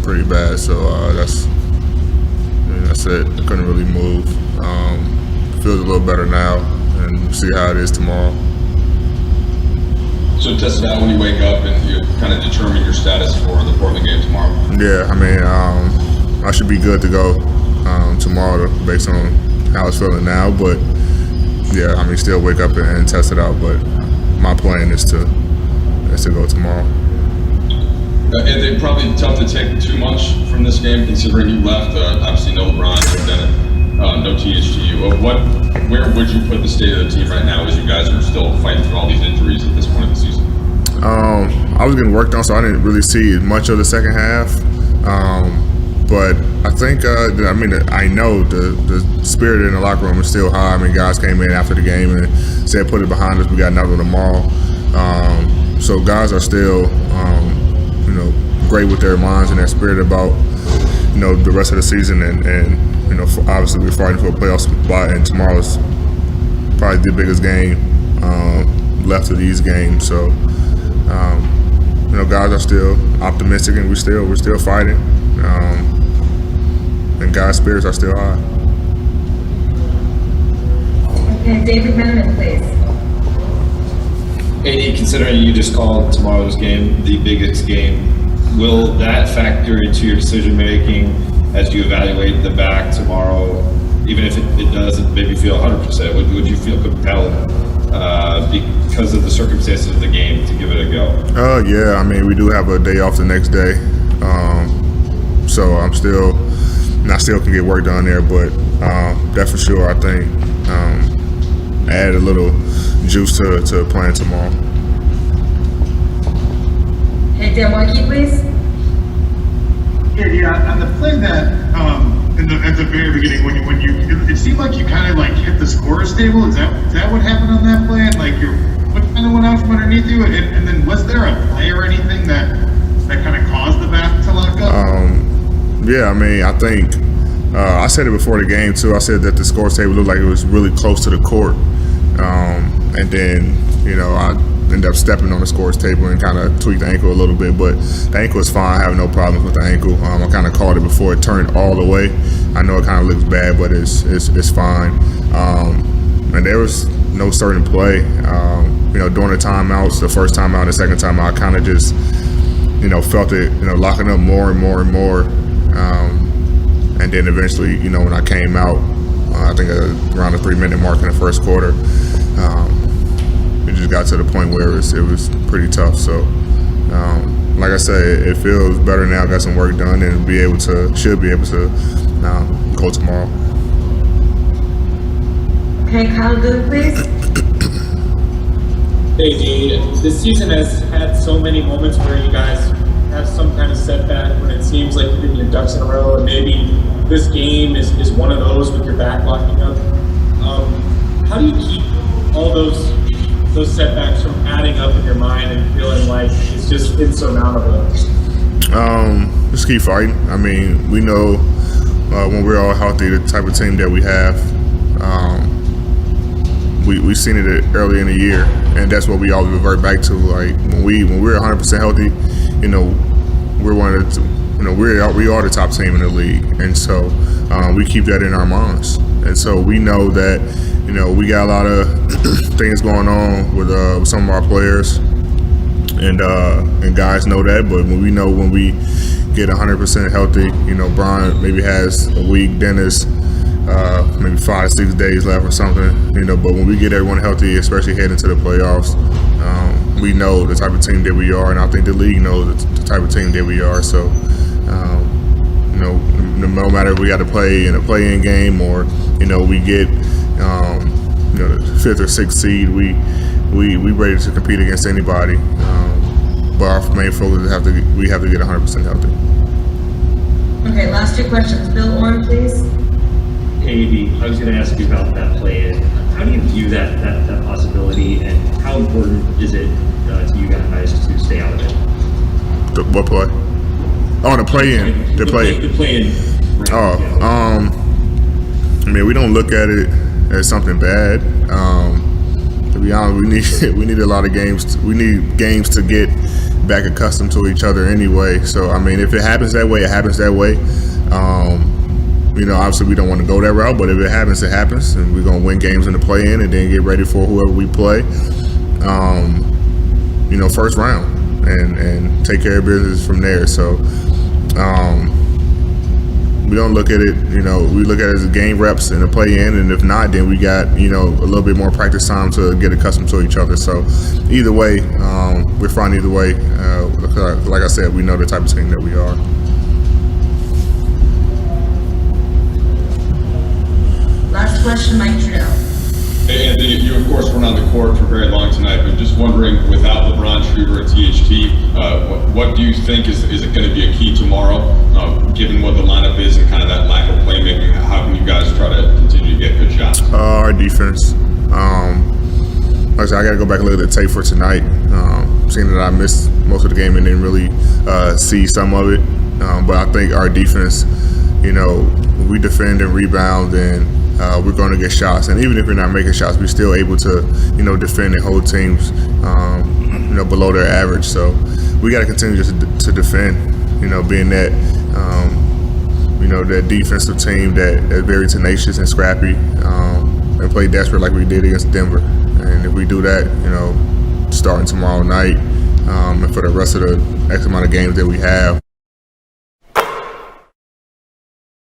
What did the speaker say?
pretty bad. So that's it. I couldn't really move. Feels a little better now, and we'll see how it is tomorrow. So test it out when you wake up, and you kind of determine your status for the Portland game tomorrow. Yeah, I mean, I should be good to go tomorrow based on how it's feeling now. But yeah, I mean, still wake up and test it out. But my plan is to go tomorrow. It's probably tough to take too much from this game, considering you left. Obviously, no LeBron, no THT. Where would you put the state of the team right now, as you guys are still fighting through all these injuries at this point of the season? I was getting worked on, so I didn't really see much of the second half. But I think, I know the spirit in the locker room is still high. I mean, guys came in after the game and said, "Put it behind us. We got another one tomorrow." So guys are still, great with their minds and their spirit about, the rest of the season. And obviously we're fighting for a playoff spot, and tomorrow's probably the biggest game left of these games. So, guys are still optimistic, and we're still fighting. And guys' spirits are still high. Okay, David Benjamin, please. AD, considering you just called tomorrow's game the biggest game, will that factor into your decision making as you evaluate the back tomorrow? Even if it doesn't maybe feel 100%, would you feel compelled because of the circumstances of the game to give it a go? Yeah, I mean, we do have a day off the next day, so I still can get work done there, but that for sure, I think, add a little juice to playing tomorrow. Hey, Dan Markey, please. Yeah, on the play that at the very beginning, when you it seemed like you kind of like hit the scorer's table. Is that what happened on that play? Like what kind of went out from underneath you? And then was there a play or anything that kind of caused the bat to lock up? Yeah, I mean, I think I said it before the game too. I said that the scorer's table looked like it was really close to the court, and then I ended up stepping on the scorer's table and kind of tweaked the ankle a little bit, but the ankle is fine. I have no problems with the ankle. I kind of called it before it turned all the way. I know it kind of looks bad, but it's fine. And there was no certain play. During the timeouts, the first timeout and the second timeout, I kind of just, felt it, locking up more and more and more. And then eventually, when I came out, I think around the 3-minute mark in the first quarter, it just got to the point where it was pretty tough. So, like I said, it feels better now. Got some work done, and should be able to go tomorrow. Okay, Kyle Goode, please. Hey, D, this season has had so many moments where you guys have some kind of setback when it seems like you're getting your ducks in a row, and maybe this game is one of those with your back locking up. How do you keep all those setbacks from adding up in your mind and feeling like it's just insurmountable? Just keep fighting. I mean, we know when we're all healthy, the type of team that we have. We've seen it early in the year, and that's what we always revert back to. Like when we're 100% healthy, we're one of the, we are the top team in the league, and so we keep that in our minds. And so we know that we got a lot of things going on with some of our players, and guys know that. But when we get 100% healthy, Brian maybe has a week, Dennis maybe 5-6 days left or something, but when we get everyone healthy, especially heading to the playoffs, we know the type of team that we are, and I think the league knows the type of team that we are. So, no matter if we got to play in a play-in game or, we get, the 5th or 6th seed, we ready to compete against anybody. But our main focus is we have to get 100% healthy. Okay, last 2 questions. Bill Orr, please. AD, I was going to ask you about that play. How do you view that possibility, and how important is it to you guys to stay out of it? What play? Oh, the play-in. The play-in. Right. I mean, we don't look at it as something bad. To be honest, we need a lot of games. We need games to get back accustomed to each other anyway. So, I mean, if it happens that way, it happens that way. Obviously we don't want to go that route, but if it happens, it happens. And we're going to win games in the play-in and then get ready for whoever we play, first round and take care of business from there. So we don't look at it, we look at it as game reps in the play-in, and if not, then we got, a little bit more practice time to get accustomed to each other. So either way, we're fine either way. Like I said, we know the type of team that we are. Last question, Mike Trudeau. Hey, Anthony, you of course weren't on the court for very long tonight, but just wondering, without LeBron, Schroeder, and THT, what do you think is it going to be a key tomorrow, given what the lineup is and kind of that lack of playmaking? How can you guys try to continue to get good shots? Our defense. Like I said, I got to go back and look at the tape for tonight. Seeing that I missed most of the game and didn't really see some of it, but I think our defense, we defend and rebound, and we're going to get shots. And even if we're not making shots, we're still able to, defend and hold teams, below their average. So we got to continue to defend, being that, that defensive team that's very tenacious and scrappy, and play desperate like we did against Denver. And if we do that, starting tomorrow night, and for the rest of the X amount of games that we have,